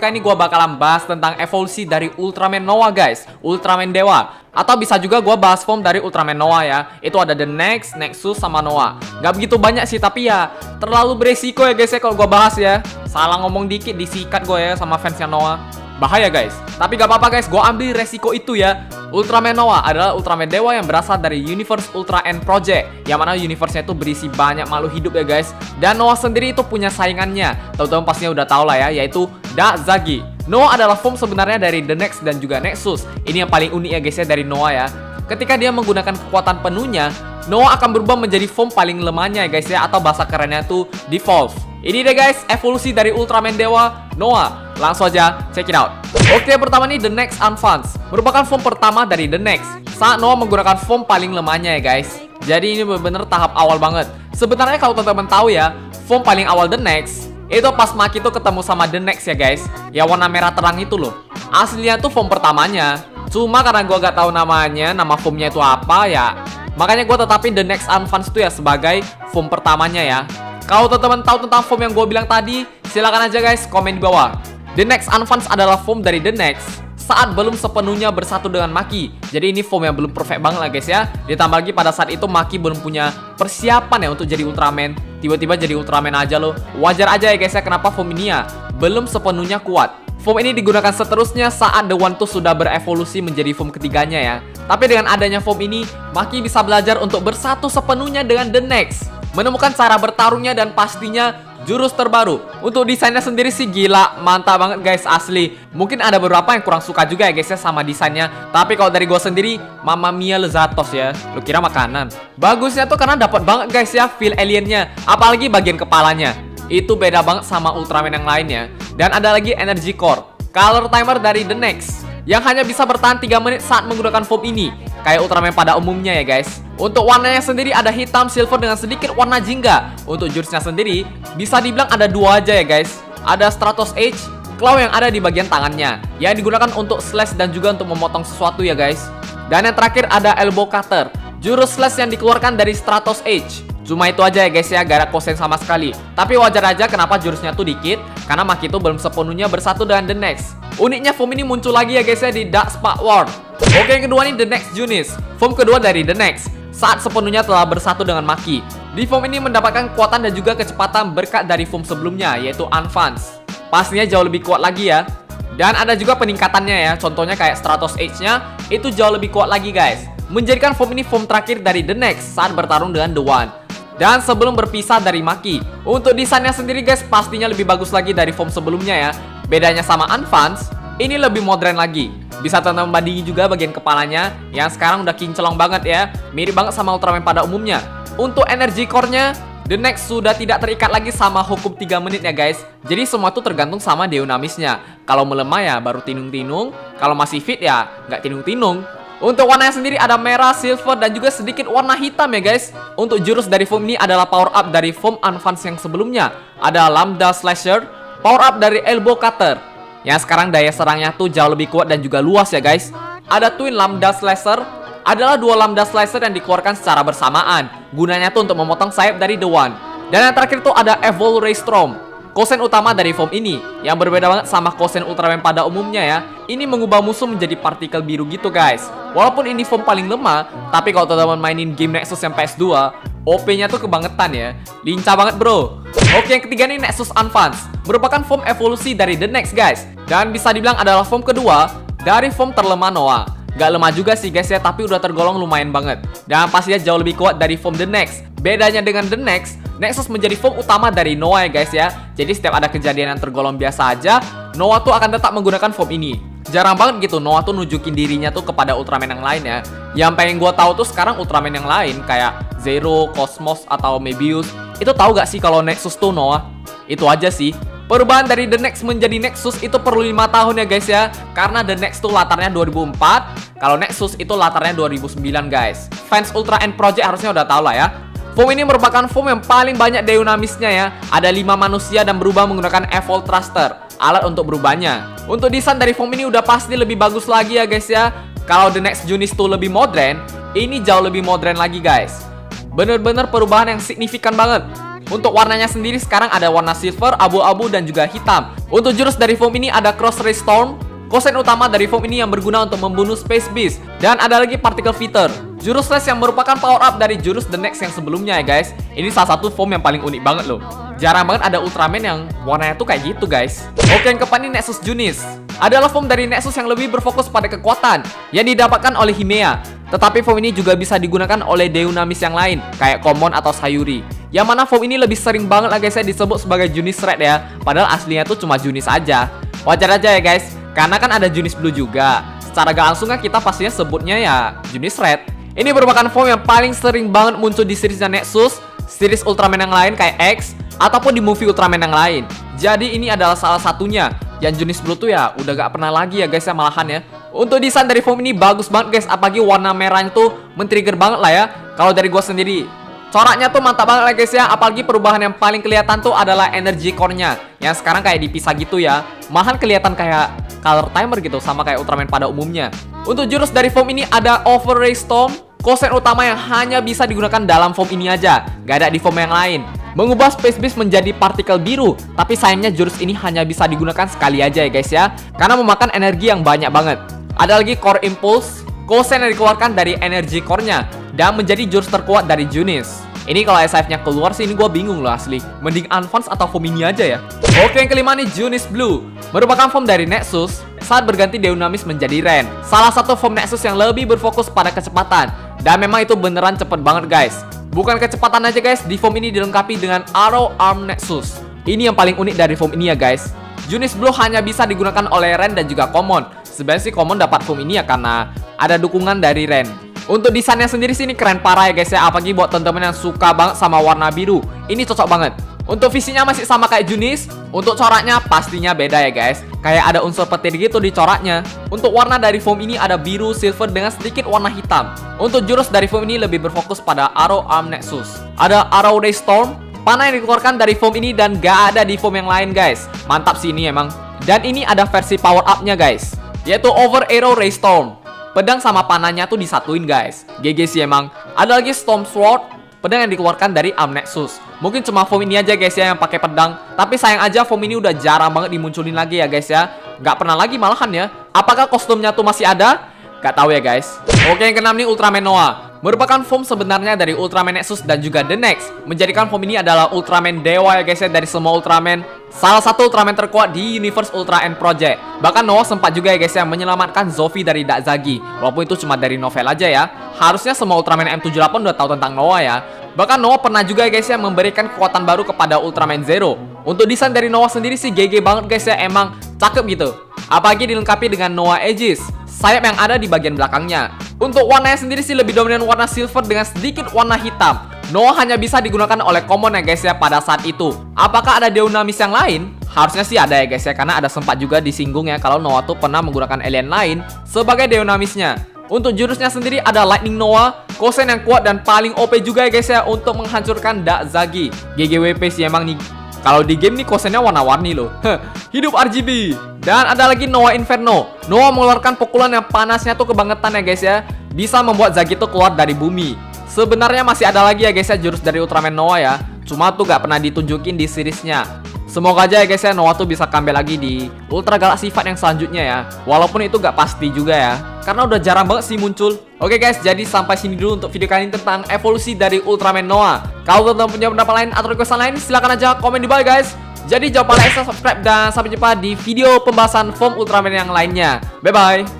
kali ini gue bakalan bahas tentang evolusi dari Ultraman Noah guys, Ultraman Dewa. Atau bisa juga gue bahas form dari Ultraman Noah ya. Itu ada The Next, Nexus, sama Noah. Gak begitu banyak sih, tapi ya terlalu beresiko ya guys ya kalau gue bahas ya. Salah ngomong dikit disikat gue ya sama fansnya Noah. Bahaya guys, tapi gak apa-apa guys, gue ambil resiko itu ya. Ultraman Noah adalah Ultraman Dewa yang berasal dari Universe Ultra End Project, yang mana universe-nya itu berisi banyak makhluk hidup ya guys. Dan Noah sendiri itu punya saingannya, teman-teman pastinya udah tau lah ya, yaitu Dazagi. Noah adalah form sebenarnya dari The Next dan juga Nexus. Ini yang paling unik ya guys ya dari Noah ya. Ketika dia menggunakan kekuatan penuhnya, Noah akan berubah menjadi form paling lemahnya ya guys ya, atau bahasa kerennya tuh Devolve. Ini deh guys, evolusi dari Ultraman Dewa Noah. Langsung aja check it out. Oke, pertama nih The Next Advance, merupakan form pertama dari The Next saat Noah menggunakan form paling lemahnya ya guys. Jadi ini bener-bener tahap awal banget. Sebenarnya kalau teman-teman tahu ya, form paling awal The Next itu pas Maki tuh ketemu sama The Next ya guys, yang warna merah terang itu loh. Aslinya tuh form pertamanya, cuma karena gue gak tahu namanya, nama formnya itu apa ya, makanya gue tetapin The Next Advance itu ya sebagai form pertamanya ya. Kalau teman-teman tahu tentang form yang gue bilang tadi, silakan aja guys komen di bawah. The Next Advance adalah form dari The Next saat belum sepenuhnya bersatu dengan Maki. Jadi ini form yang belum perfect banget lah guys ya. Ditambah lagi pada saat itu Maki belum punya persiapan ya untuk jadi Ultraman. Tiba-tiba jadi Ultraman aja loh. Wajar aja ya guys ya kenapa form ini ya belum sepenuhnya kuat. Form ini digunakan seterusnya saat The One tuh sudah berevolusi menjadi form ketiganya ya. Tapi dengan adanya form ini, Maki bisa belajar untuk bersatu sepenuhnya dengan The Next, menemukan cara bertarungnya dan pastinya jurus terbaru. Untuk desainnya sendiri sih gila, mantap banget guys asli. Mungkin ada beberapa yang kurang suka juga ya guys ya sama desainnya, tapi kalau dari gue sendiri, Mamma Mia Lezatos ya. Lu kira makanan? Bagusnya tuh karena dapat banget guys ya feel aliennya, apalagi bagian kepalanya. Itu beda banget sama Ultraman yang lainnya. Dan ada lagi Energy Core, color timer dari The Next, yang hanya bisa bertahan 3 menit saat menggunakan form ini, kayak Ultraman pada umumnya ya guys. Untuk warnanya sendiri ada hitam, silver dengan sedikit warna jingga. Untuk jurusnya sendiri bisa dibilang ada 2 aja ya guys. Ada Stratos Edge, claw yang ada di bagian tangannya, yang digunakan untuk slash dan juga untuk memotong sesuatu ya guys. Dan yang terakhir ada Elbow Cutter, jurus slash yang dikeluarkan dari Stratos Edge. Cuma itu aja ya guys ya, gak ada kosen sama sekali. Tapi wajar aja kenapa jurusnya tuh dikit, karena Maki itu belum sepenuhnya bersatu dengan The Next. Uniknya form ini muncul lagi ya guys ya di Dark Spark World. Oke, yang kedua nih The Next Junis, form kedua dari The Next saat sepenuhnya telah bersatu dengan Maki. Di form ini mendapatkan kekuatan dan juga kecepatan berkat dari form sebelumnya, yaitu Advance. Pastinya jauh lebih kuat lagi ya. Dan ada juga peningkatannya ya, contohnya kayak Stratos Edge-nya itu jauh lebih kuat lagi guys, menjadikan form ini form terakhir dari The Next saat bertarung dengan The One. Dan sebelum berpisah dari Maki, untuk desainnya sendiri guys pastinya lebih bagus lagi dari form sebelumnya ya. Bedanya sama Advance, ini lebih modern lagi. Bisa teman-teman bandingin juga bagian kepalanya yang sekarang udah kinclong banget ya, mirip banget sama Ultraman pada umumnya. Untuk Energy Core-nya, The Next sudah tidak terikat lagi sama hukum 3 menit ya guys. Jadi semua tuh tergantung sama Deonamisnya. Kalau melemah ya baru tinung-tinung, kalau masih fit ya nggak tinung-tinung. Untuk warnanya sendiri ada merah, silver, dan juga sedikit warna hitam ya guys. Untuk jurus dari form ini adalah power up dari form Advance yang sebelumnya. Ada Lambda Slasher, power up dari Elbow Cutter, yang sekarang daya serangnya tuh jauh lebih kuat dan juga luas ya guys. Ada Twin Lambda Slasher, adalah 2 Lambda Slasher yang dikeluarkan secara bersamaan. Gunanya tuh untuk memotong sayap dari The One. Dan yang terakhir tuh ada Evol Ray Storm, kosen utama dari form ini, yang berbeda banget sama kosen Ultraman pada umumnya ya. Ini mengubah musuh menjadi partikel biru gitu guys. Walaupun ini form paling lemah, tapi kalau teman-teman mainin game Nexus yang PS2, OP-nya tuh kebangetan ya. Lincah banget bro. Oke, yang ketiga nih Nexus Advance, merupakan form evolusi dari The Next guys. Dan bisa dibilang adalah form kedua dari form terlemah Noah. Gak lemah juga sih guys ya, tapi udah tergolong lumayan banget. Dan pastinya jauh lebih kuat dari form The Next. Bedanya dengan The Next, Nexus menjadi form utama dari Noah ya guys ya. Jadi setiap ada kejadian yang tergolong biasa aja, Noah tuh akan tetap menggunakan form ini. Jarang banget gitu Noah tuh nunjukin dirinya tuh kepada Ultraman yang lain ya. Yang pengen gue tahu tuh sekarang Ultraman yang lain kayak Zero, Cosmos, atau Mebius, itu tahu gak sih kalau Nexus tuh Noah? Itu aja sih. Perubahan dari The Next menjadi Nexus itu perlu 5 tahun ya guys ya. Karena The Next tuh latarnya 2004, kalau Nexus itu latarnya 2009 guys. Fans Ultra End Project harusnya udah tahu lah ya. Form ini merupakan form yang paling banyak Deonamisnya ya. Ada 5 manusia dan berubah menggunakan Evol Thruster, alat untuk berubahnya. Untuk desain dari form ini udah pasti lebih bagus lagi ya guys ya. Kalau The Next Junis tuh lebih modern, ini jauh lebih modern lagi guys. Bener-bener perubahan yang signifikan banget. Untuk warnanya sendiri sekarang ada warna silver, abu-abu, dan juga hitam. Untuk jurus dari form ini ada Cross Ray Storm. Kosen utama dari form ini yang berguna untuk membunuh Space Beast. Dan ada lagi Particle Fitter, jurus Slash yang merupakan power up dari jurus The Next yang sebelumnya ya guys. Ini salah satu form yang paling unik banget loh. Jarang banget ada Ultraman yang warnanya tuh kayak gitu guys. Oke, yang keempat ini Nexus Junis. Adalah form dari Nexus yang lebih berfokus pada kekuatan yang didapatkan oleh Himea. Tetapi form ini juga bisa digunakan oleh Deunamis yang lain, kayak Common atau Sayuri. Yang mana form ini lebih sering banget lah guys ya disebut sebagai Junis Red ya. Padahal aslinya tuh cuma Junis aja. Wajar aja ya guys, karena kan ada Junis Blue juga. Secara gak langsung kan kita pastinya sebutnya ya Junis Red. Ini merupakan form yang paling sering banget muncul di seriesnya Nexus, series Ultraman yang lain kayak X, ataupun di movie Ultraman yang lain. Jadi ini adalah salah satunya. Yang Junis Blue tuh ya udah gak pernah lagi ya guys ya malahan ya. Untuk desain dari form ini bagus banget guys, apalagi warna merahnya tuh men-trigger banget lah ya. Kalau dari gua sendiri, coraknya tuh mantap banget lah guys ya. Apalagi perubahan yang paling kelihatan tuh adalah energy core-nya, yang sekarang kayak dipisah gitu ya. Malahan kelihatan kayak color timer gitu, sama kayak Ultraman pada umumnya. Untuk jurus dari form ini ada Over Ray Storm, kosen utama yang hanya bisa digunakan dalam form ini aja, gak ada di form yang lain. Mengubah Space Beast menjadi partikel biru, tapi sayangnya jurus ini hanya bisa digunakan sekali aja ya guys ya, karena memakan energi yang banyak banget. Ada lagi Core Impulse, kosen yang dikeluarkan dari energi core-nya dan menjadi jurus terkuat dari Junis. Ini kalau SIF-nya keluar sih ini gue bingung loh asli. Mending Advance atau form ini aja ya. Oke, yang kelima nih Junis Blue, merupakan form dari Nexus saat berganti Deunamis menjadi Ren. Salah satu form Nexus yang lebih berfokus pada kecepatan, dan memang itu beneran cepet banget guys. Bukan kecepatan aja guys, di form ini dilengkapi dengan Arrow Arm Nexus. Ini yang paling unik dari form ini ya guys. Junis Blue hanya bisa digunakan oleh Ren dan juga Common. Sebenarnya sih Common dapat form ini ya karena ada dukungan dari Ren. Untuk desainnya sendiri sih ini keren parah ya guys ya, apalagi buat teman-teman yang suka banget sama warna biru. Ini cocok banget. Untuk visinya masih sama kayak Junis. Untuk coraknya pastinya beda ya guys, kayak ada unsur petir gitu di coraknya. Untuk warna dari form ini ada biru, silver dengan sedikit warna hitam. Untuk jurus dari form ini lebih berfokus pada Arrow Arm Nexus. Ada Arrow Ray Storm, panah yang dikeluarkan dari form ini dan gak ada di form yang lain guys. Mantap sih ini emang. Dan ini ada versi power up-nya guys, yaitu Over Arrow Ray Storm. Pedang sama panahnya tuh disatuin guys. GG sih emang. Ada lagi Storm Sword, pedang yang dikeluarkan dari Arm Nexus. Mungkin cuma form ini aja guys ya yang pakai pedang. Tapi sayang aja form ini udah jarang banget dimunculin lagi ya guys ya. Gak pernah lagi malahan ya. Apakah kostumnya tuh masih ada? Gak tahu ya guys. Oke, yang keenam nih Ultraman Noah, merupakan form sebenarnya dari Ultraman Nexus dan juga The Next. Menjadikan form ini adalah Ultraman Dewa ya guys ya dari semua Ultraman. Salah satu Ultraman terkuat di Universe Ultra End Project. Bahkan Noah sempat juga ya guys ya menyelamatkan Zofi dari Dakzagi. Walaupun itu cuma dari novel aja ya. Harusnya semua Ultraman M78 udah tahu tentang Noah ya. Bahkan Noah pernah juga ya guys ya memberikan kekuatan baru kepada Ultraman Zero. Untuk desain dari Noah sendiri sih GG banget guys ya, emang cakep gitu. Apalagi dilengkapi dengan Noah Aegis, sayap yang ada di bagian belakangnya. Untuk warnanya sendiri sih lebih dominan warna silver dengan sedikit warna hitam. Noah hanya bisa digunakan oleh Common ya guys ya pada saat itu. Apakah ada Deunamis yang lain? Harusnya sih ada ya guys ya, karena ada sempat juga disinggung ya kalau Noah tuh pernah menggunakan alien lain sebagai Deunamisnya. Untuk jurusnya sendiri ada Lightning Noah, kosen yang kuat dan paling OP juga ya guys ya untuk menghancurkan Dakzagi. GGWP sih emang nih. Kalau di game nih kosennya warna-warni loh. Hidup RGB. Dan ada lagi Noah Inferno. Noah mengeluarkan pukulan yang panasnya tuh kebangetan ya guys ya. Bisa membuat Zagi tuh keluar dari bumi. Sebenarnya masih ada lagi ya guys ya jurus dari Ultraman Noah ya. Cuma tuh gak pernah ditunjukin di seriesnya. Semoga aja ya guys ya Noah tuh bisa comeback lagi di Ultra Galaxy Fight yang selanjutnya ya. Walaupun itu gak pasti juga ya, karena udah jarang banget sih muncul. Oke guys, jadi sampai sini dulu untuk video kali ini tentang evolusi dari Ultraman Noah. Kalau teman-teman punya pendapat lain atau request lain, silahkan aja komen di bawah guys. Jadi jangan lupa like, subscribe, dan sampai jumpa di video pembahasan form Ultraman yang lainnya. Bye bye.